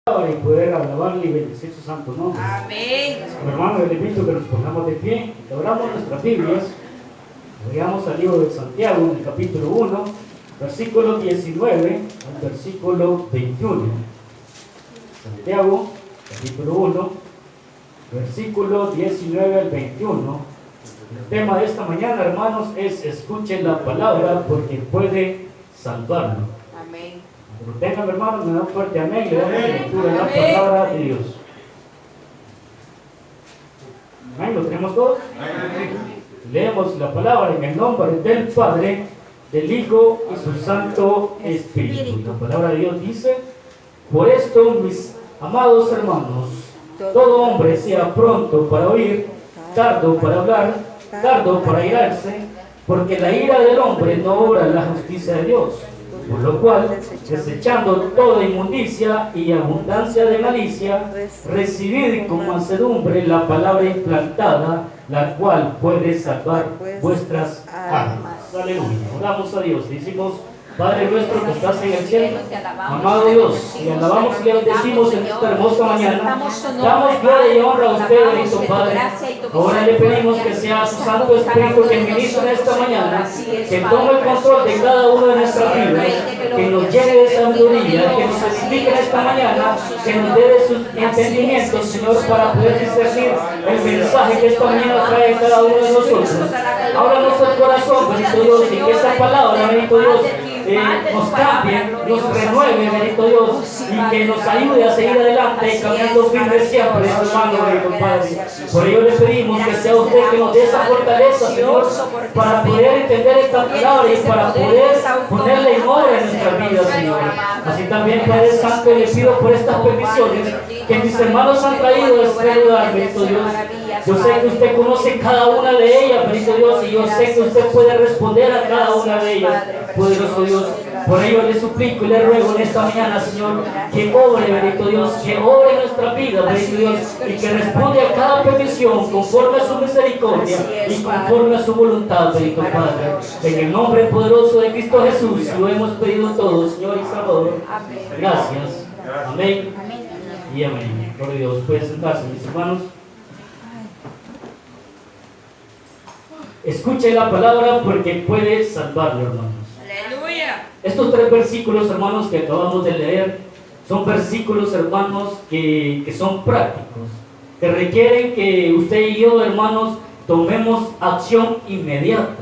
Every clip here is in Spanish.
Y poder alabarle y bendecir su santo nombre. Amén. Hermano, le invito a que nos pongamos de pie, que abramos nuestras Biblias, vayamos al libro de Santiago, en el capítulo 1, versículo 19 al versículo 21. Santiago, capítulo 1, versículo 19 al 21. El tema de esta mañana, hermanos, es escuchen la palabra porque puede salvarlo. Amén. Tengan, hermanos, me da un fuerte amén. Le damos lectura a la palabra de Dios. Amén, ¿lo tenemos todos? Leemos la palabra en el nombre del Padre, del Hijo y su Santo Espíritu. La palabra de Dios dice: por esto, mis amados hermanos, todo hombre sea pronto para oír, tardo para hablar, tardo para irarse, porque la ira del hombre no obra la justicia de Dios. Por lo cual, desechando toda inmundicia y abundancia de malicia, recibid con mansedumbre la palabra implantada, la cual puede salvar vuestras almas. Aleluya. Oramos a Dios. Decimos: Padre nuestro que estás en el cielo, amado Dios, le alabamos y le bendecimos en esta hermosa mañana. Damos gloria y honra a usted, bendito Padre. Ahora le pedimos que sea su Santo Espíritu que ministre en esta mañana, que tome el control de cada uno de nuestras vidas, que nos llene de sabiduría, que nos edifique en esta mañana, que nos dé de sus entendimientos, Señor, para poder discernir el mensaje que esta mañana trae cada uno de nosotros. Ábranos el corazón, bendito Dios, y que esa palabra, bendito Dios, nos cambie, nos renueve, bendito Dios, y que nos ayude a seguir adelante, caminando firme siempre, hermano, bendito Padre. Por ello le pedimos que sea usted que nos dé esa fortaleza, Señor, para poder entender esta palabra y para poder ponerla en obra en nuestra vida, Señor. Así también, Padre Santo, le pido por estas peticiones que mis hermanos han traído a este lugar, bendito Dios. Yo sé que usted conoce cada una de ellas, bendito Dios, y yo sé que usted puede responder a cada una de ellas, poderoso Dios. Por ello le suplico y le ruego en esta mañana, Señor, que obre, bendito Dios, que obre en nuestra vida, bendito Dios, y que responde a cada petición conforme a su misericordia y conforme a su voluntad, bendito Padre. En el nombre poderoso de Cristo Jesús lo hemos pedido todo, Señor y Salvador. Gracias. Amén y amén. Gloria a Dios. Pueden sentarse, mis hermanos. Escuche la palabra porque puede salvarlo, hermanos. Aleluya. Estos tres versículos, hermanos, que acabamos de leer, son versículos, hermanos, que son prácticos, que requieren que usted y yo, hermanos, tomemos acción inmediata.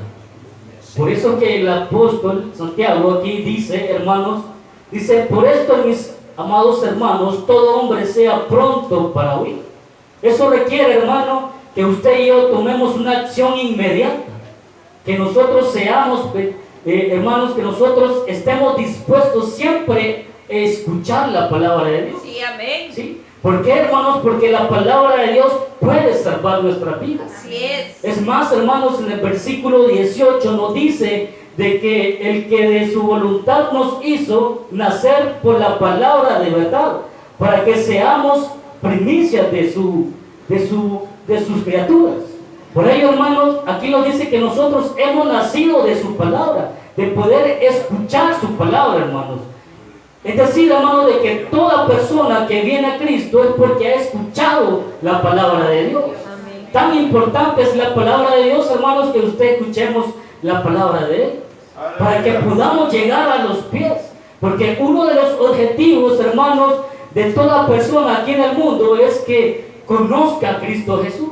Por eso que el apóstol Santiago aquí dice, hermanos, dice: por esto, mis amados hermanos, todo hombre sea pronto para oír. Eso requiere, hermano, que usted y yo tomemos una acción inmediata, que nosotros seamos, hermanos, que nosotros estemos dispuestos siempre a escuchar la palabra de Dios. Sí, amén. ¿Sí? ¿Por qué, hermanos? Porque la palabra de Dios puede salvar nuestra vida. Así es. Es más, hermanos, en el versículo 18 nos dice de que el que de su voluntad nos hizo nacer por la palabra de verdad, para que seamos primicias de sus criaturas. Por ello, hermanos, aquí nos dice que nosotros hemos nacido de su palabra, de poder escuchar su palabra, hermanos. Es decir, hermanos, de que toda persona que viene a Cristo es porque ha escuchado la palabra de Dios. Amén. Tan importante es la palabra de Dios, hermanos, que usted escuchemos la palabra de Él, para que podamos llegar a los pies. Porque uno de los objetivos, hermanos, de toda persona aquí en el mundo es que conozca a Cristo Jesús.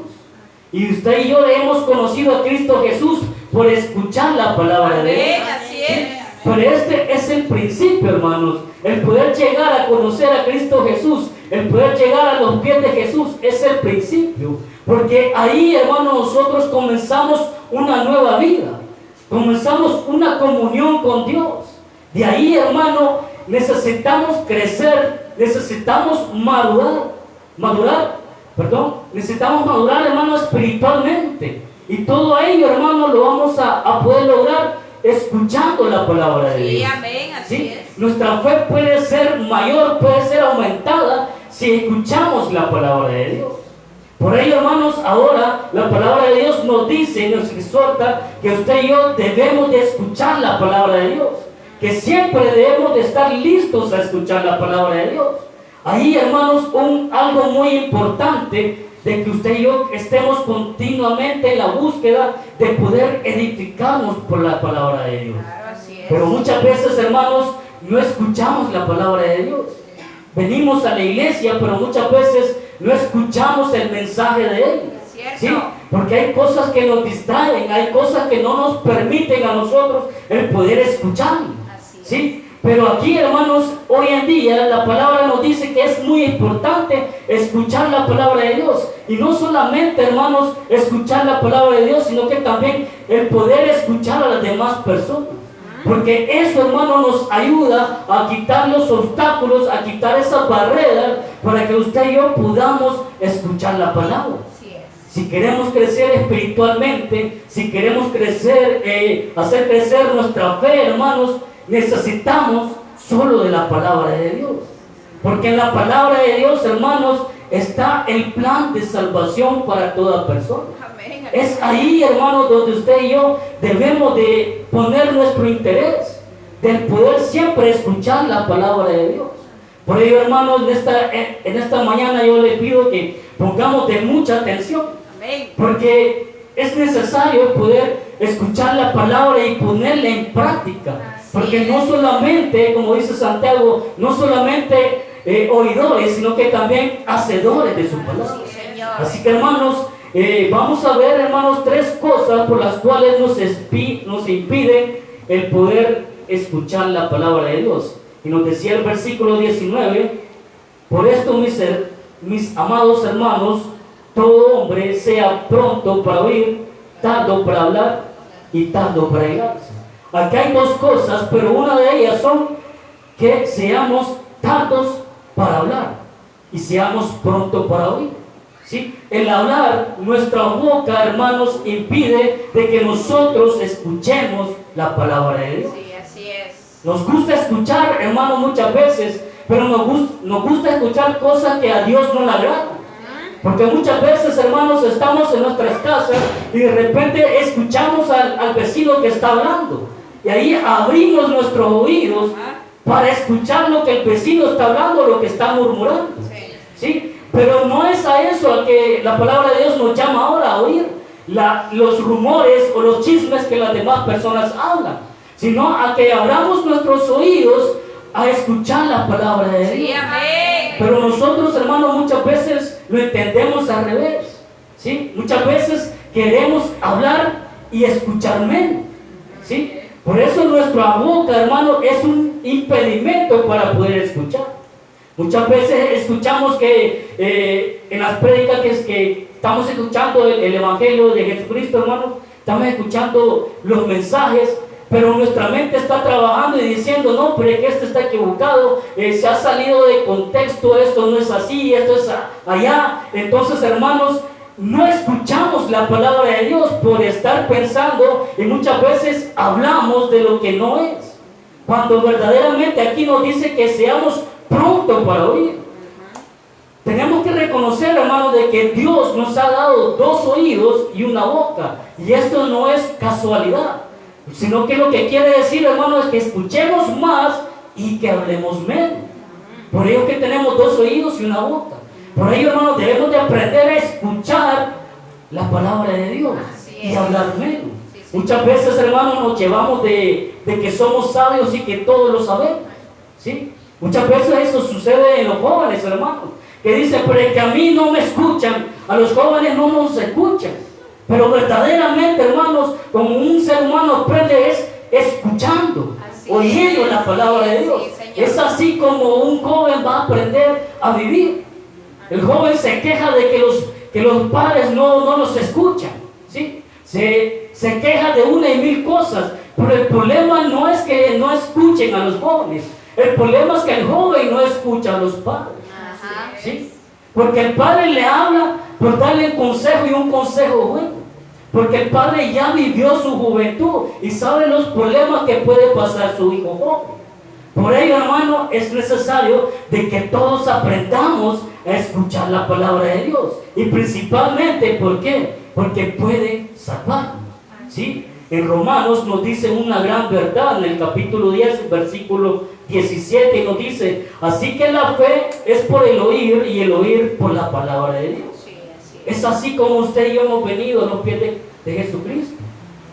Y usted y yo hemos conocido a Cristo Jesús por escuchar la palabra de Dios. Así es. Pero este es el principio, hermanos. El poder llegar a conocer a Cristo Jesús, el poder llegar a los pies de Jesús es el principio. Porque ahí, hermanos, nosotros comenzamos una nueva vida. Comenzamos una comunión con Dios. De ahí, hermano, necesitamos crecer, necesitamos necesitamos madurar, hermano, espiritualmente. Y todo ello, hermano, lo vamos a poder lograr escuchando la palabra de Dios. Sí, amén, así ¿Sí? es. Nuestra fe puede ser mayor, puede ser aumentada si escuchamos la palabra de Dios. Por ello, hermanos, ahora la palabra de Dios nos dice y nos exhorta que usted y yo debemos de escuchar la palabra de Dios, que siempre debemos de estar listos a escuchar la palabra de Dios. Ahí, hermanos, algo muy importante de que usted y yo estemos continuamente en la búsqueda de poder edificarnos por la palabra de Dios. Claro, así es. Pero muchas veces, hermanos, no escuchamos la palabra de Dios. Venimos a la iglesia, pero muchas veces no escuchamos el mensaje de Él. Cierto. ¿Sí? Porque hay cosas que nos distraen, hay cosas que no nos permiten a nosotros el poder escuchar. Así es. ¿Sí? Pero aquí, hermanos, hoy en día la palabra nos dice que es muy importante escuchar la palabra de Dios. Y no solamente, hermanos, escuchar la palabra de Dios, sino que también el poder escuchar a las demás personas. Porque eso, hermano, nos ayuda a quitar los obstáculos, a quitar esas barreras, para que usted y yo podamos escuchar la palabra. Así es. Si queremos crecer espiritualmente, si queremos crecer, hacer crecer nuestra fe, hermanos, necesitamos solo de la palabra de Dios. Porque en la palabra de Dios, hermanos, está el plan de salvación para toda persona. Amén. Es ahí, hermanos, donde usted y yo debemos de poner nuestro interés, del poder siempre escuchar la palabra de Dios. Por ello, hermanos, en esta mañana yo le pido que pongamos de mucha atención, Amén. porque es necesario poder escuchar la palabra y ponerla en práctica. Porque no solamente, como dice Santiago, no solamente oidores, sino que también hacedores de su palabra. Sí, Señor. Así que, hermanos, vamos a ver, hermanos, tres cosas por las cuales nos impiden el poder escuchar la palabra de Dios. Y nos decía el versículo 19: por esto, mis amados hermanos, todo hombre sea pronto para oír, tardo para hablar y tardo para irarse. Aquí hay dos cosas, pero una de ellas son que seamos tardos para hablar y seamos pronto para oír. ¿Sí? El hablar, nuestra boca, hermanos, impide de que nosotros escuchemos la palabra de Dios. Sí, así es. Nos gusta escuchar, hermanos, muchas veces, pero nos gusta escuchar cosas que a Dios no le agradan. Porque muchas veces, hermanos, estamos en nuestras casas y de repente escuchamos al vecino que está hablando. Y ahí abrimos nuestros oídos para escuchar lo que el vecino está hablando, lo que está murmurando. Sí. ¿Sí? Pero no es a eso a que la palabra de Dios nos llama ahora a oír los rumores o los chismes que las demás personas hablan, sino a que abramos nuestros oídos a escuchar la palabra de Dios. Sí, amén. Pero nosotros, hermanos, muchas veces lo entendemos al revés. ¿Sí? Muchas veces queremos hablar y escuchar menos. ¿Sí? Por eso nuestra boca, hermano, es un impedimento para poder escuchar. Muchas veces escuchamos que en las prédicas que estamos escuchando el Evangelio de Jesucristo, hermanos, estamos escuchando los mensajes, pero nuestra mente está trabajando y diciendo: no, pero es que esto está equivocado, se ha salido de contexto, esto no es así, esto es allá. Entonces, hermanos, no escuchamos la palabra de Dios por estar pensando, y muchas veces hablamos de lo que no es, cuando verdaderamente aquí nos dice que seamos pronto para oír. Tenemos que reconocer, hermanos, de que Dios nos ha dado dos oídos y una boca, y esto no es casualidad, sino que lo que quiere decir, hermanos, es que escuchemos más y que hablemos menos. Por ello que tenemos dos oídos y una boca. Por ello, hermanos, debemos de aprender a escuchar la palabra de Dios y hablar menos. Muchas veces, hermanos, nos llevamos de que somos sabios y que todo lo sabemos. ¿Sí? Muchas veces eso sucede en los jóvenes, hermanos, que dicen: pero es que a mí no me escuchan, a los jóvenes no nos escuchan. Pero verdaderamente, hermanos, como un ser humano aprende es escuchando, oyendo la palabra de Dios. Es así como un joven va a aprender a vivir. El joven se queja de que los padres no los escuchan, ¿sí? Se queja de una y mil cosas, pero el problema no es que no escuchen a los jóvenes. El problema es que el joven no escucha a los padres. ¿Sí? Porque el padre le habla por darle un consejo y un consejo bueno. Porque el padre ya vivió su juventud y sabe los problemas que puede pasar su hijo joven. Por ello, hermano, es necesario de que todos aprendamos a escuchar la palabra de Dios. Y principalmente, ¿por qué? Porque puede salvarnos. ¿Sí? En Romanos nos dice una gran verdad en el capítulo 10, versículo 17 y nos dice, así que la fe es por el oír y el oír por la palabra de Dios. Sí, así es. Es así como usted y yo hemos venido a los pies de Jesucristo,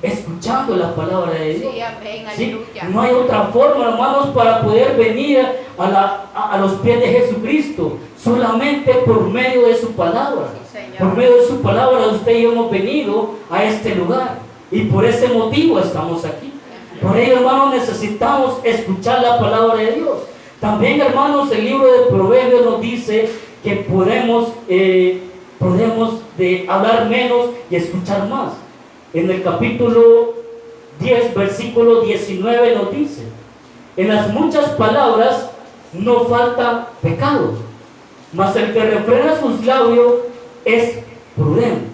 escuchando la palabra de Dios. Sí, amén, ¿Sí? aleluya. No hay otra forma, hermanos, para poder venir a los pies de Jesucristo, solamente por medio de su palabra. Sí, Señor. Por medio de su palabra usted y yo hemos venido a este lugar y por ese motivo estamos aquí. Por ello, hermanos, necesitamos escuchar la palabra de Dios. También, hermanos, el libro de Proverbios nos dice que podemos de hablar menos y escuchar más. En el capítulo 10, versículo 19 nos dice, en las muchas palabras no falta pecado, mas el que refrena sus labios es prudente.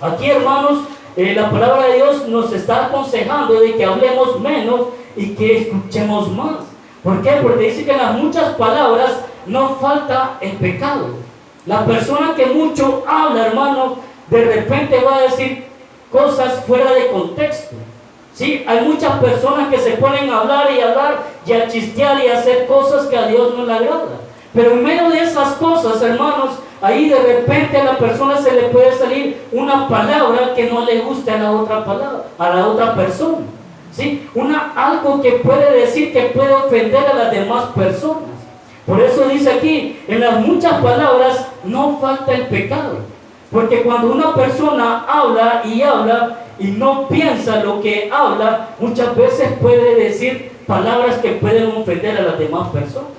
Aquí, hermanos, la palabra de Dios nos está aconsejando de que hablemos menos y que escuchemos más. ¿Por qué? Porque dice que en las muchas palabras no falta el pecado. La persona que mucho habla, hermano, de repente va a decir cosas fuera de contexto. ¿Sí? Hay muchas personas que se ponen a hablar y a chistear y a hacer cosas que a Dios no le agrada. Pero en medio de esas cosas, hermanos, ahí de repente a la persona se le puede salir una palabra que no le guste a la otra palabra, a la otra persona. ¿Sí? Algo que puede decir que puede ofender a las demás personas. Por eso dice aquí, en las muchas palabras no falta el pecado. Porque cuando una persona habla y no piensa lo que habla, muchas veces puede decir palabras que pueden ofender a las demás personas.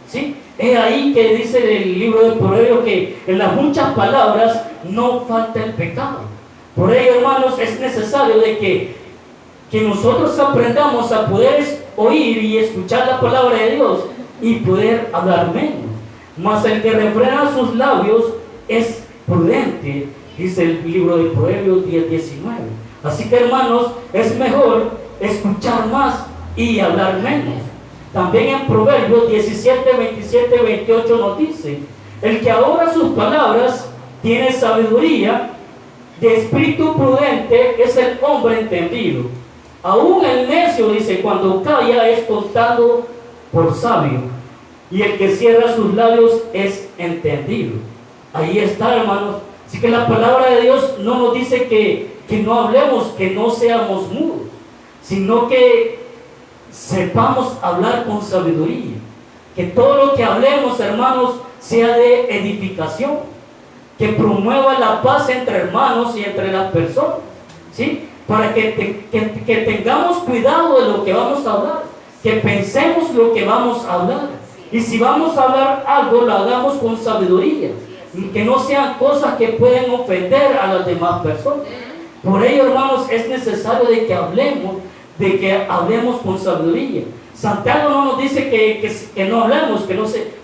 ¿Sí? Es ahí que dice el libro de Proverbios que en las muchas palabras no falta el pecado. Por ello, hermanos, es necesario de que nosotros aprendamos a poder oír y escuchar la palabra de Dios y poder hablar menos. Mas el que refrena sus labios es prudente, dice el libro de Proverbios 10:19. Así que, hermanos, es mejor escuchar más y hablar menos. También en Proverbios 17, 27, 28 nos dice, el que ahora sus palabras tiene sabiduría, de espíritu prudente es el hombre entendido. Aún el necio, dice, cuando calla es contado por sabio, y el que cierra sus labios es entendido. Ahí está, hermanos. Así que la palabra de Dios no nos dice que no hablemos, que no seamos mudos, sino que sepamos hablar con sabiduría. Que todo lo que hablemos, hermanos, sea de edificación, que promueva la paz entre hermanos y entre las personas, ¿sí? Para que tengamos cuidado de lo que vamos a hablar, que pensemos lo que vamos a hablar, y si vamos a hablar algo, lo hagamos con sabiduría, y que no sean cosas que pueden ofender a las demás personas. Por ello, hermanos, es necesario de que hablemos con sabiduría. Santiago no nos dice que no hablemos,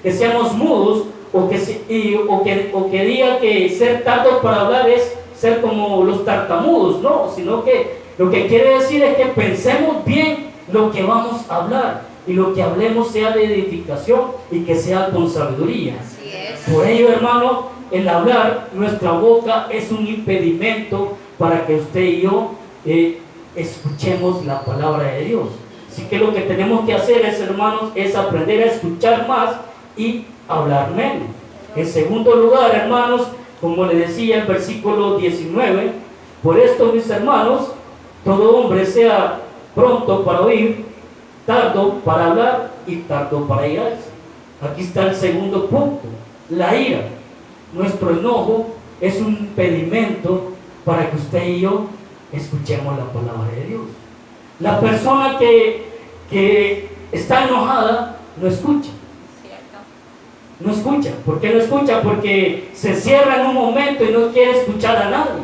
que seamos mudos, o que diga que ser tardo para hablar es ser como los tartamudos, no, sino que lo que quiere decir es que pensemos bien lo que vamos a hablar y lo que hablemos sea de edificación y que sea con sabiduría. Así es. Por ello, hermano, el hablar, nuestra boca es un impedimento para que usted y yo escuchemos la palabra de Dios. Así que lo que tenemos que hacer es, hermanos, es aprender a escuchar más y hablar menos. En segundo lugar, hermanos, como le decía el versículo 19, por esto, mis hermanos, todo hombre sea pronto para oír, tardo para hablar y tardo para irarse. Aquí está el segundo punto, la ira. Nuestro enojo es un impedimento para que usted y yo escuchemos la palabra de Dios. La persona que está enojada no escucha. No escucha. ¿Por qué no escucha? Porque se cierra en un momento y no quiere escuchar a nadie.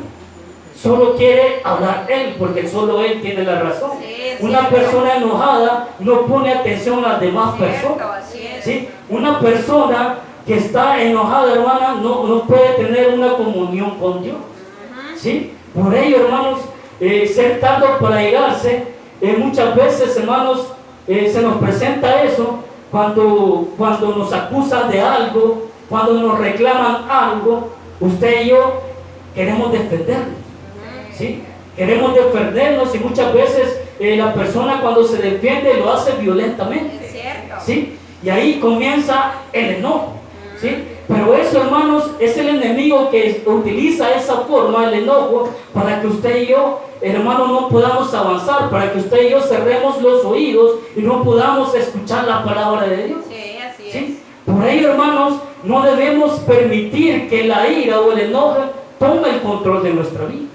Solo quiere hablar él, porque solo él tiene la razón. Una persona enojada no pone atención a las demás personas. ¿Sí? Una persona que está enojada, hermana, no puede tener una comunión con Dios. ¿Sí? Por ello, hermanos, ser tardo para llegarse, muchas veces, hermanos, se nos presenta eso cuando nos acusan de algo, cuando nos reclaman algo. Usted y yo queremos defendernos, ¿sí? Queremos defendernos y muchas veces la persona cuando se defiende lo hace violentamente. Es cierto. ¿sí? Y ahí comienza el enojo, ¿sí? Pero eso, hermanos, es el enemigo que utiliza esa forma, el enojo, para que usted y yo, hermanos, no podamos avanzar, para que usted y yo cerremos los oídos y no podamos escuchar la palabra de Dios. Sí, así ¿Sí? Por ello, hermanos, no debemos permitir que la ira o el enojo tome el control de nuestra vida.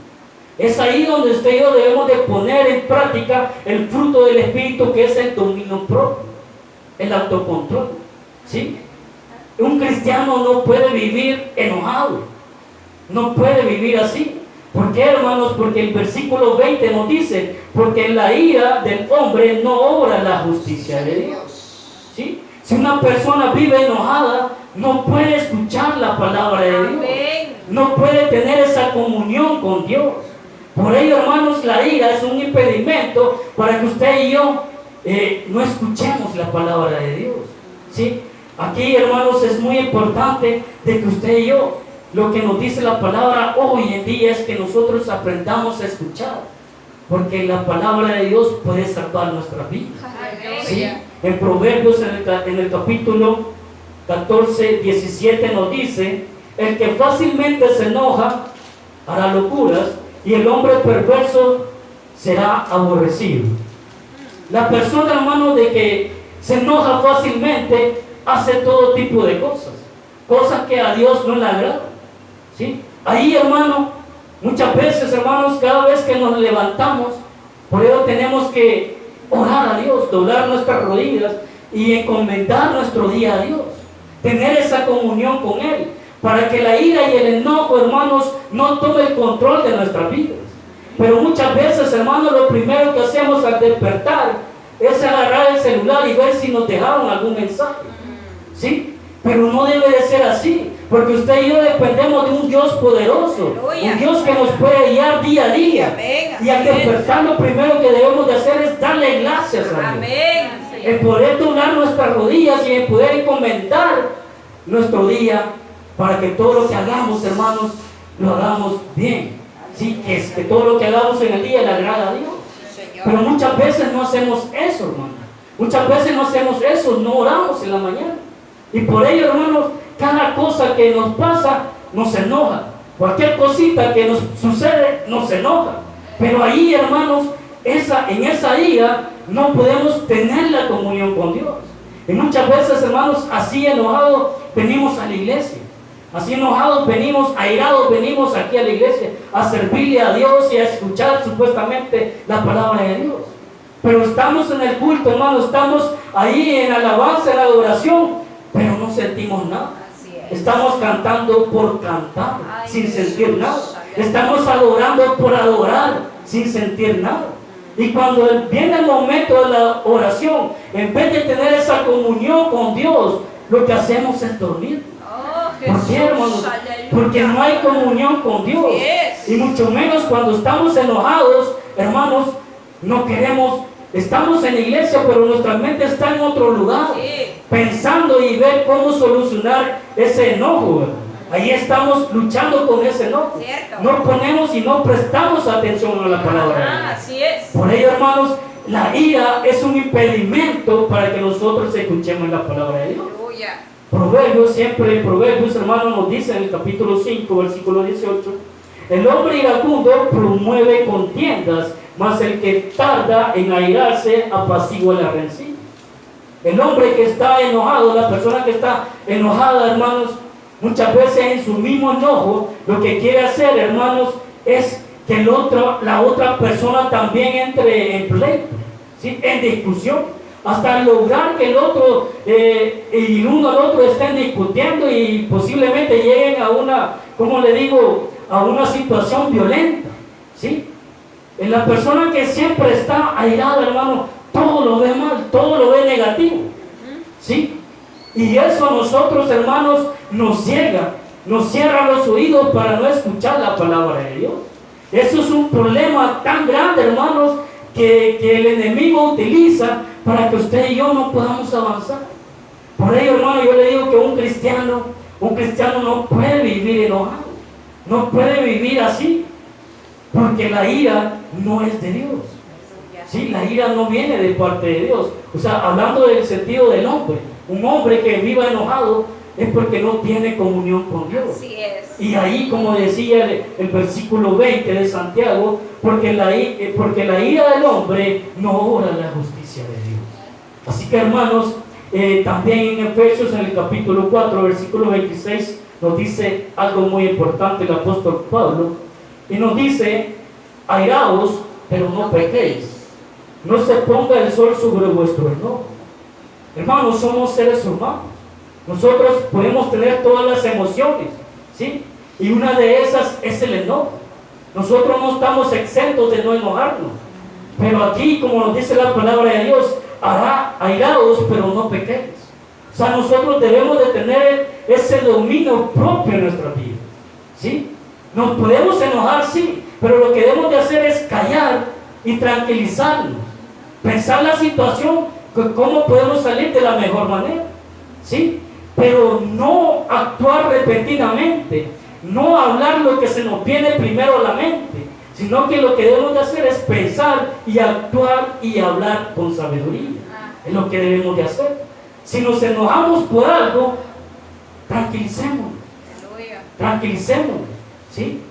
Es ahí donde usted y yo debemos de poner en práctica el fruto del Espíritu, que es el dominio propio, el autocontrol, ¿sí? Un cristiano no puede vivir enojado, no puede vivir así. ¿Por qué, hermanos? Porque el versículo 20 nos dice: porque en la ira del hombre no obra la justicia de Dios, ¿sí? Si una persona vive enojada, no puede escuchar la palabra de Dios, no puede tener esa comunión con Dios. Por ello, hermanos, la ira es un impedimento para que usted y yo no escuchemos la palabra de Dios, ¿sí? Aquí, hermanos, es muy importante de que usted y yo, lo que nos dice la palabra hoy en día es que nosotros aprendamos a escuchar, porque la palabra de Dios puede salvar nuestra vida, ¿sí? En Proverbios, en el capítulo 14, 17 nos dice: el que fácilmente se enoja hará locuras, y el hombre perverso será aborrecido. La persona, hermano, de que se enoja fácilmente, hace todo tipo de cosas que a Dios no le agradan, ¿sí? Ahí, hermano, muchas veces, hermanos, cada vez que nos levantamos, por ello tenemos que orar a Dios, doblar nuestras rodillas y encomendar nuestro día a Dios, tener esa comunión con Él, para que la ira y el enojo, hermanos, no tome el control de nuestras vidas. Pero muchas veces, hermanos, lo primero que hacemos al despertar es agarrar el celular y ver si nos dejaron algún mensaje, ¿sí? Pero no debe de ser así, porque usted y yo dependemos de un Dios poderoso, un Dios que nos puede guiar día a día. Y al despertar, lo primero que debemos de hacer es darle gracias a Dios. El poder doblar nuestras rodillas y el poder encomendar nuestro día, para que todo lo que hagamos, hermanos, lo hagamos bien, ¿sí? Que todo lo que hagamos en el día le agrada a Dios. Pero muchas veces no hacemos eso, hermanos. Muchas veces no hacemos eso, no oramos en la mañana. Y por ello, hermanos, cada cosa que nos pasa nos enoja. Cualquier cosita que nos sucede nos enoja. Pero ahí, hermanos, en esa ira no podemos tener la comunión con Dios. Y muchas veces, hermanos, así enojados venimos a la iglesia. Así enojados venimos, airados venimos aquí a la iglesia a servirle a Dios y a escuchar supuestamente la palabra de Dios. Pero estamos en el culto, hermanos, estamos ahí en alabanza, en adoración, pero no sentimos nada. Estamos cantando por cantar, sin sentir nada. Estamos adorando por adorar, sin sentir nada. Y cuando viene el momento de la oración, en vez de tener esa comunión con Dios, lo que hacemos es dormir. ¿Por qué, hermanos? Porque no hay comunión con Dios. Y mucho menos cuando estamos enojados, hermanos, no queremos. Estamos en la iglesia, pero nuestra mente está en otro lugar, pensando y ver cómo solucionar ese enojo. Ahí estamos luchando con ese enojo. No ponemos y no prestamos atención a la palabra. Así es. Por ello, hermanos, la ira es un impedimento para que nosotros escuchemos la palabra de Dios. Proverbios, hermanos, nos dice en el capítulo 5, versículo 18: el hombre iracundo promueve contiendas, mas el que tarda en airarse apacigua la rencilla. El hombre que está enojado, la persona que está enojada, hermanos, muchas veces en su mismo enojo, lo que quiere hacer, hermanos, es que la otra persona también entre en pleito, ¿sí? En discusión, hasta lograr que el otro y el uno al otro estén discutiendo y posiblemente lleguen a una, como le digo, a una situación violenta, ¿sí? En la persona que siempre está airada, hermano, todo lo ve mal, todo lo ve negativo, ¿sí? Y eso a nosotros, hermanos, nos ciega, nos cierra los oídos para no escuchar la palabra de Dios. Eso es un problema tan grande, hermanos, que el enemigo utiliza para que usted y yo no podamos avanzar. Por ello, hermano, yo le digo que un cristiano no puede vivir enojado, no puede vivir así, porque la ira no es de Dios, Sí, la ira no viene de parte de Dios. O sea, hablando del sentido del hombre, un hombre que viva enojado es porque no tiene comunión con Dios. Así es. Y ahí, como decía el versículo 20 de Santiago, porque la ira del hombre no obra la justicia de Dios. Así que, hermanos, también en Efesios, en el capítulo 4, versículo 26, nos dice algo muy importante el apóstol Pablo, y nos dice: airaos, pero no pequéis. No se ponga el sol sobre vuestro enojo. Hermanos, somos seres humanos. Nosotros podemos tener todas las emociones, ¿sí? Y una de esas es el enojo. Nosotros no estamos exentos de no enojarnos. Pero aquí, como nos dice la palabra de Dios, airaos, pero no pequéis. O sea, nosotros debemos de tener ese dominio propio en nuestra vida, ¿sí? Nos podemos enojar, sí, pero lo que debemos de hacer es callar y tranquilizarnos. Pensar la situación, cómo podemos salir de la mejor manera, ¿sí? Pero no actuar repentinamente, no hablar lo que se nos viene primero a la mente, sino que lo que debemos de hacer es pensar y actuar y hablar con sabiduría. Es lo que debemos de hacer. Si nos enojamos por algo, tranquilicémonos, tranquilicémonos, ¿sí?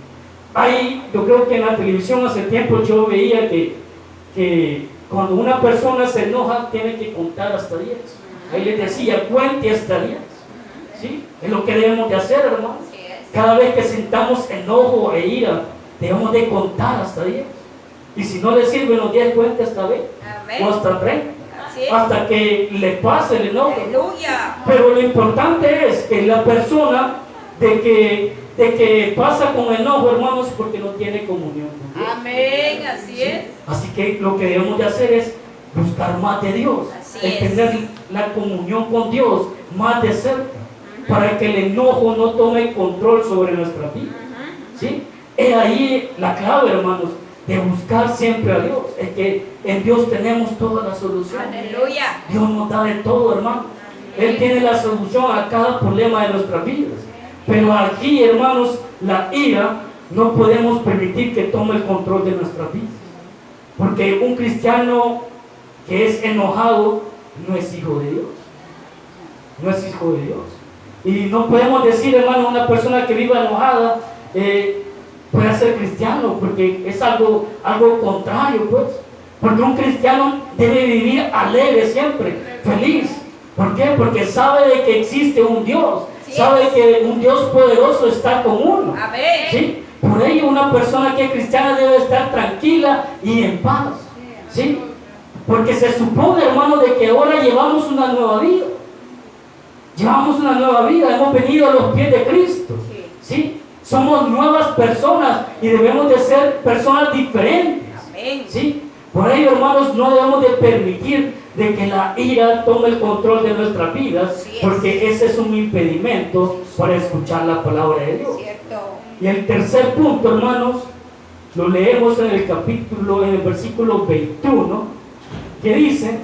Yo creo que en la televisión hace tiempo yo veía que cuando una persona se enoja tiene que contar hasta 10. Ahí les decía, cuente hasta 10. ¿Sí? Es lo que debemos de hacer, hermano. Cada vez que sintamos enojo e ira, debemos de contar hasta 10. Y si no le sirven los 10, cuente hasta 20. O hasta 30. Hasta que le pase el enojo. Aleluya. Pero lo importante es que la persona de que pasa con enojo, hermanos, porque no tiene comunión con Dios. Amén, así ¿Sí? es. Así que lo que debemos de hacer es buscar más de Dios, tener la comunión con Dios más de cerca, para que el enojo no tome control sobre nuestra vida. ¿Sí? Es ahí la clave, hermanos, de buscar siempre a Dios. Es que en Dios tenemos toda la solución. Aleluya. Dios nos da de todo, hermano. Él tiene la solución a cada problema de nuestras vidas. Pero aquí, hermanos, la ira no podemos permitir que tome el control de nuestras vidas. Porque un cristiano que es enojado no es hijo de Dios. No es hijo de Dios. Y no podemos decir, hermano, una persona que viva enojada puede ser cristiano, porque es algo contrario, pues. Porque un cristiano debe vivir alegre siempre, feliz. ¿Por qué? Porque sabe de que existe un Dios. Sabe que un Dios poderoso está con uno. Amén. ¿Sí? Por ello, una persona que es cristiana debe estar tranquila y en paz. ¿Sí? Porque se supone, hermano, de que ahora llevamos una nueva vida. Llevamos una nueva vida, hemos venido a los pies de Cristo. ¿Sí? Somos nuevas personas y debemos de ser personas diferentes. Amén. ¿Sí? Por ello, hermanos, no debemos de permitir de que la ira tome el control de nuestras vidas, porque ese es un impedimento para escuchar la palabra de Dios. Cierto. Y el tercer punto, hermanos, lo leemos en el versículo 21, que dice: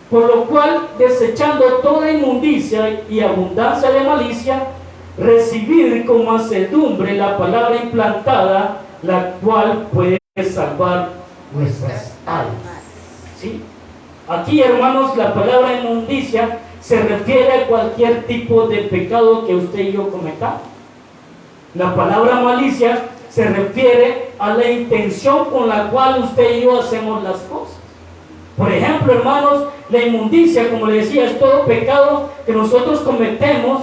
por lo cual, desechando toda inmundicia y abundancia de malicia, recibid con mansedumbre la palabra implantada, la cual puede salvar nuestras almas. ¿Sí? Aquí, hermanos, la palabra inmundicia se refiere a cualquier tipo de pecado que usted y yo cometamos. La palabra malicia se refiere a la intención con la cual usted y yo hacemos las cosas. Por ejemplo, hermanos, la inmundicia, como le decía, es todo pecado que nosotros cometemos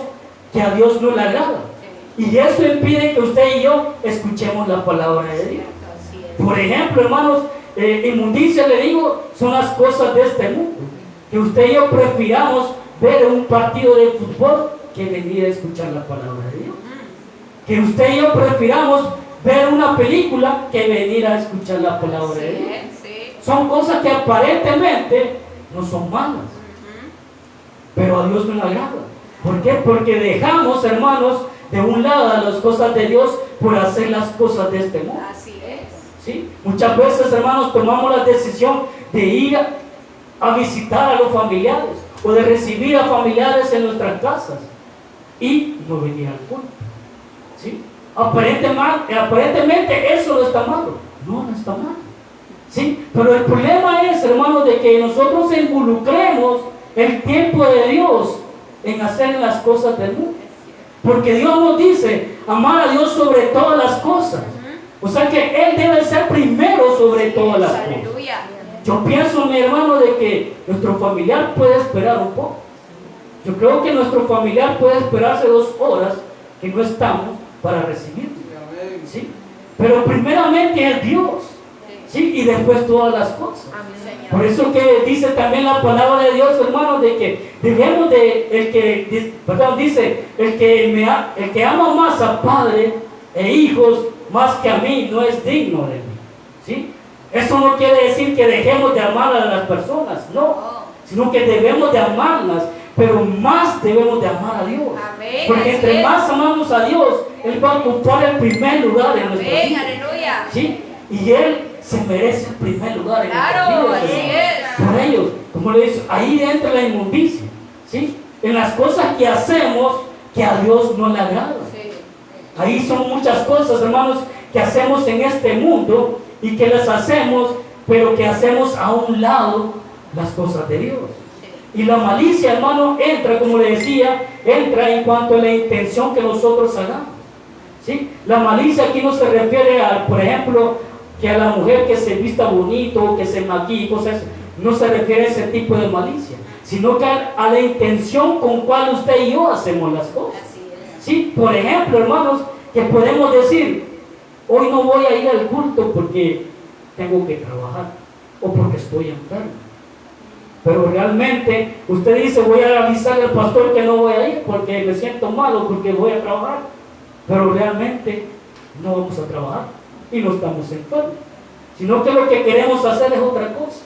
que a Dios no le agrada. Y eso impide que usted y yo escuchemos la palabra de Dios. Por ejemplo, hermanos, inmundicia, le digo, son las cosas de este mundo. Que usted y yo prefiramos ver un partido de fútbol que venir a escuchar la palabra de Dios. Que usted y yo prefiramos ver una película que venir a escuchar la palabra de Dios. Son cosas que aparentemente no son malas, pero a Dios no le agrada. ¿Por qué? Porque dejamos, hermanos, de un lado las cosas de Dios por hacer las cosas de este mundo. Así es. ¿Sí? Muchas veces, hermanos, tomamos la decisión de ir a visitar a los familiares o de recibir a familiares en nuestras casas y no venir al culto. ¿Sí? Aparentemente eso no está malo. No está mal. ¿sí? Pero el problema es, hermanos, de que nosotros involucremos el tiempo de Dios en hacer las cosas del mundo. Porque Dios nos dice, amar a Dios sobre todas las cosas. O sea que Él debe ser primero sobre todas las cosas. Aleluya. Yo pienso, mi hermano, de que nuestro familiar puede esperar un poco. Yo creo que nuestro familiar puede esperarse 2 horas que no estamos para recibirlo, ¿sí? Pero primeramente es Dios, ¿sí? Y después todas las cosas. Por eso que dice también la palabra de Dios, hermanos, de que debemos de, dice, el que ama más a padre e hijos más que a mí no es digno de mí, ¿sí? Eso no quiere decir que dejemos de amar a las personas, no, sino que debemos de amarlas, pero más debemos de amar a Dios. Amén. Porque entre más amamos a Dios, Él va a ocupar el primer lugar en nuestra vida. Aleluya. ¿Sí? Y Él se merece el primer lugar en Claro, nuestra vida. así es. Por ellos, como le dice, ahí entra la inmundicia, ¿sí? En las cosas que hacemos que a Dios no le agrada. Sí. Ahí son muchas cosas, hermanos, que hacemos en este mundo y que las hacemos, pero que hacemos a un lado las cosas de Dios. Y la malicia, hermano, entra, como le decía, entra en cuanto a la intención que nosotros hagamos, ¿sí? La malicia aquí no se refiere a, por ejemplo, que a la mujer que se vista bonito, que se maquille, cosas, no se refiere a ese tipo de malicia, sino que a la intención con cual usted y yo hacemos las cosas. ¿Sí? Por ejemplo, hermanos, que podemos decir, hoy no voy a ir al culto porque tengo que trabajar o porque estoy enfermo. Pero realmente usted dice, voy a avisarle al pastor que no voy a ir porque me siento malo, porque voy a trabajar. Pero realmente no vamos a trabajar y no estamos enfermos, sino que lo que queremos hacer es otra cosa.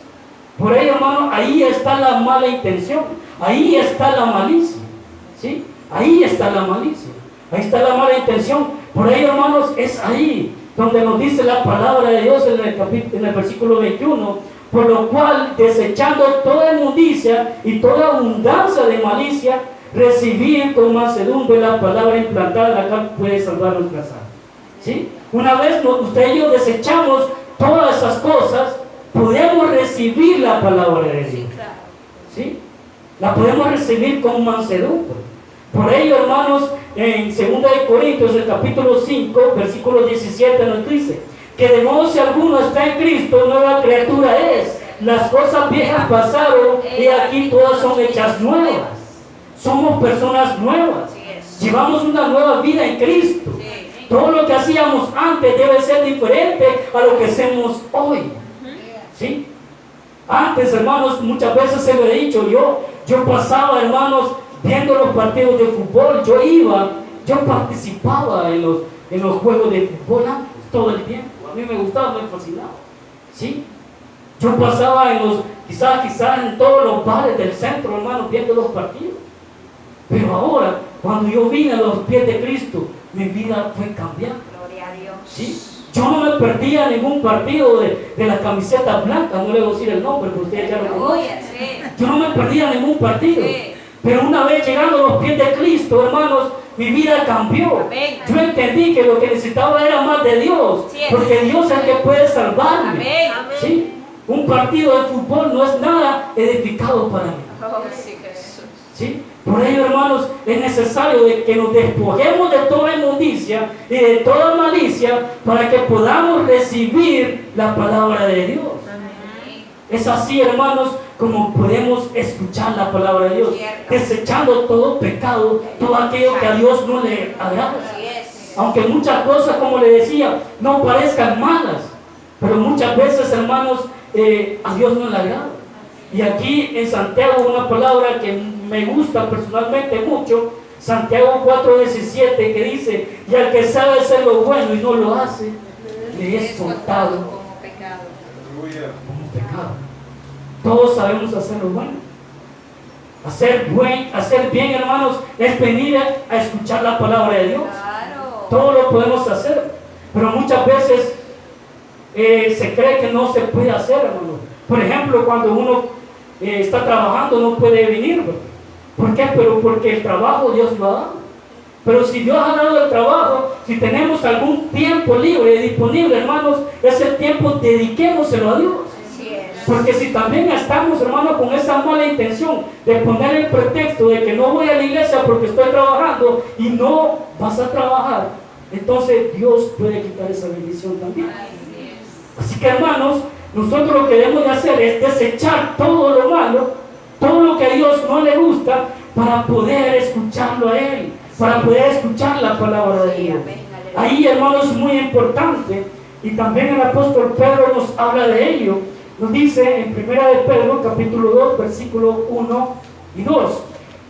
Por ello, hermano, ahí está la mala intención, ahí está la malicia, ¿sí? Ahí está la malicia, ahí está la mala intención. Por ello, hermanos, es ahí donde nos dice la palabra de Dios en el versículo 21, por lo cual, desechando toda inmundicia y toda abundancia de malicia, recibir con mansedumbre la palabra implantada, la cual puede salvar nuestras almas. ¿Sí? Una vez usted y yo desechamos todas esas cosas, podemos recibir la palabra de Dios. ¿Sí? La podemos recibir con mansedumbre. Por ello, hermanos, en 2 Corintios, el capítulo 5, versículo 17, nos dice que de modo si alguno está en Cristo, nueva criatura es. Las cosas viejas pasaron y aquí todas son hechas nuevas. Somos personas nuevas. Llevamos una nueva vida en Cristo. Todo lo que hacíamos antes debe ser diferente a lo que hacemos hoy. ¿Sí? Antes, hermanos, muchas veces se lo he dicho, yo pasaba, hermanos, viendo los partidos de fútbol, yo participaba en los juegos de fútbol antes, todo el tiempo. A mí me gustaba, me fascinaba. ¿Sí? Yo pasaba quizás en todos los bares del centro, hermanos, viendo los partidos. Pero ahora, cuando yo vine a los pies de Cristo, mi vida fue cambiando. Gloria a Dios. ¿Sí? Yo no me perdía ningún partido de la camiseta blanca, no le voy a decir el nombre, porque ustedes ya lo conocen. Yo no me perdía ningún partido. Pero una vez llegando a los pies de Cristo, hermanos, mi vida cambió. Yo entendí que lo que necesitaba era más de Dios, porque Dios es el que puede salvarme. ¿Sí? Un partido de fútbol no es nada edificado para mí. ¿Sí? Por ello, hermanos, es necesario que nos despojemos de toda inmundicia y de toda malicia para que podamos recibir la palabra de Dios. Es así, hermanos, como podemos escuchar la palabra de Dios, desechando todo pecado, todo aquello que a Dios no le agrada. Aunque muchas cosas, como le decía, no parezcan malas, pero muchas veces, hermanos, a Dios no le agrada. Y aquí en Santiago una palabra que me gusta personalmente mucho, Santiago 4:17, que dice, y al que sabe hacer lo bueno y no lo hace, le es contado como pecado. como pecado. Todos sabemos hacer lo bueno. Hacer bien, hermanos, es venir a escuchar la palabra de Dios. Claro. Todo lo podemos hacer, pero muchas veces se cree que no se puede hacer, hermanos. Por ejemplo, cuando uno está trabajando no puede venir. ¿Por qué? Pero porque el trabajo Dios lo ha dado. Pero si Dios ha dado el trabajo, si tenemos algún tiempo libre disponible, hermanos, ese tiempo dediquémoselo a Dios. Así es. Porque si también estamos, hermanos, con esa mala intención de poner el pretexto de que no voy a la iglesia porque estoy trabajando y no vas a trabajar, entonces Dios puede quitar esa bendición también. Así es. Así que, hermanos, nosotros lo que debemos de hacer es desechar todo lo malo, todo lo que a Dios no le gusta, para poder escucharlo a Él, para poder escuchar la palabra de Dios. Ahí, hermanos, es muy importante, y también el apóstol Pedro nos habla de ello. Nos dice en 1 de Pedro, capítulo 2, versículo 1 y 2,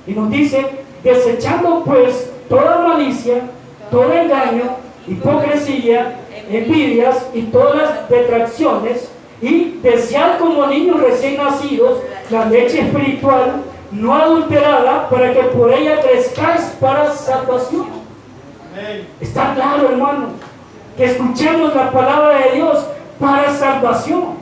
y nos dice: desechando pues toda malicia, todo engaño, hipocresía, envidias y todas las detracciones, y desead como niños recién nacidos la leche espiritual no adulterada, para que por ella crezcáis para salvación. Está claro, hermano, que escuchemos la palabra de Dios para salvación.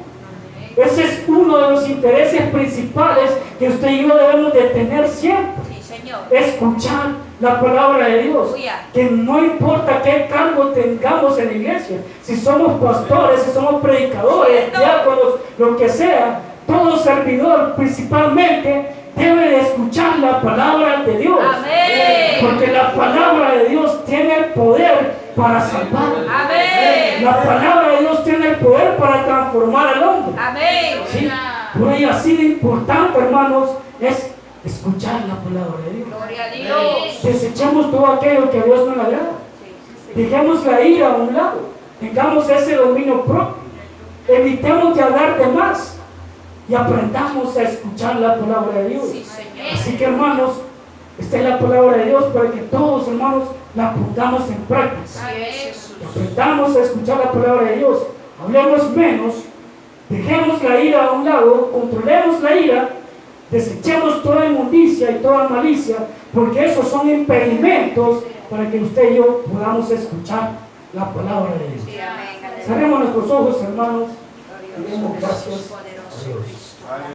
Ese es uno de los intereses principales que usted y yo debemos de tener siempre. Sí, Señor. Escuchar la palabra de Dios. Que no importa qué cargo tengamos en la iglesia, si somos pastores, si somos predicadores, diáconos, lo que sea, todo servidor principalmente debe de escuchar la palabra de Dios. Amén. Porque la palabra de Dios tiene el poder para salvar. Amén. La palabra de Dios tiene el poder para transformar al hombre. Amén. ¿Sí? Por ello, así de importante, hermanos, es escuchar la palabra de Dios. Gloria a Dios. Desechemos todo aquello que a Dios no le agrada. Dejemos la ira a un lado. Tengamos ese dominio propio. Evitemos de hablar de más. Y aprendamos a escuchar la palabra de Dios. Sí, Señor. Así que, hermanos, esta es la palabra de Dios para que todos, hermanos, la pongamos en práctica. Así es, Jesús. Aprendamos a escuchar la palabra de Dios. Hablemos menos. Dejemos la ira a un lado. Controlemos la ira. Desechemos toda inmundicia y toda malicia, porque esos son impedimentos para que usted y yo podamos escuchar la palabra de Dios. Sí, amén. Cerremos nuestros ojos, hermanos, y Glorioso demos Jesús, gracias poderoso a Dios. Cristo.